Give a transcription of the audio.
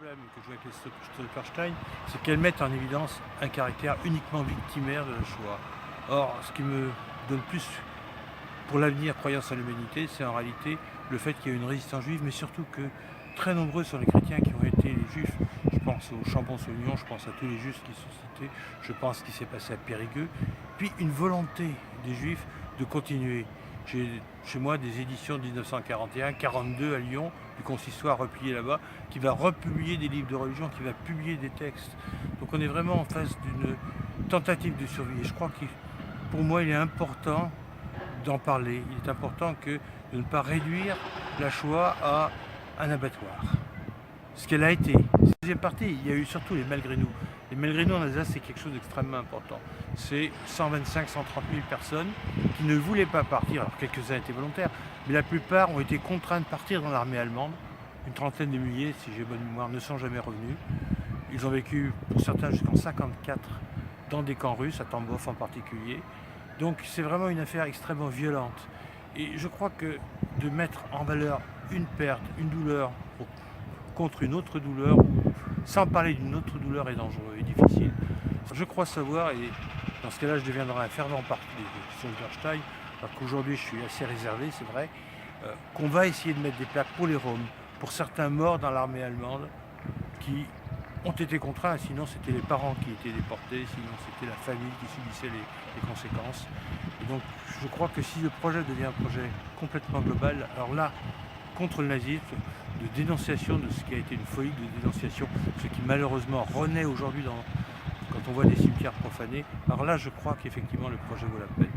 problème que je vois avec les Stolperstein, c'est qu'elles mettent en évidence un caractère uniquement victimaire de la Shoah. Or, ce qui me donne plus pour l'avenir croyance en l'humanité, c'est en réalité le fait qu'il y a une résistance juive, mais surtout que très nombreux sont les chrétiens qui ont été les juifs. Je pense au Chambon-Saulignon, je pense à tous les juifs qui sont cités, je pense ce qui s'est passé à Périgueux. Puis une volonté des juifs de continuer. J'ai chez moi des éditions de 1941, 42 à Lyon, du consistoire replié là-bas, qui va republier des livres de religion, qui va publier des textes. Donc on est vraiment en face d'une tentative de survie. Et je crois que pour moi il est important d'en parler. Il est important de ne pas réduire la Shoah à un abattoir. Ce qu'elle a été. Deuxième partie, il y a eu surtout les malgré nous. Les malgré nous en Alsace, c'est quelque chose d'extrêmement important. C'est 125, 130 000 personnes qui ne voulaient pas partir. Alors quelques-uns étaient volontaires, mais la plupart ont été contraints de partir dans l'armée allemande. Une trentaine de milliers, si j'ai bonne mémoire, ne sont jamais revenus. Ils ont vécu, pour certains, jusqu'en 1954 dans des camps russes, à Tambov en particulier. Donc c'est vraiment une affaire extrêmement violente. Et je crois que de mettre en valeur une perte, une douleur contre une autre douleur, sans parler d'une autre douleur est dangereux et difficile. Je crois savoir, et dans ce cas-là je deviendrai un fervent parti des Stolperstein, alors qu'aujourd'hui je suis assez réservé, c'est vrai, qu'on va essayer de mettre des plaques pour les Roms, pour certains morts dans l'armée allemande, qui ont été contraints, sinon c'était les parents qui étaient déportés, sinon c'était la famille qui subissait les conséquences. Et donc je crois que si le projet devient un projet complètement global, alors là, contre le nazisme, de dénonciation de ce qui a été une folie, de dénonciation, ce qui malheureusement renaît aujourd'hui quand on voit des cimetières profanés, alors là je crois qu'effectivement le projet vaut la peine.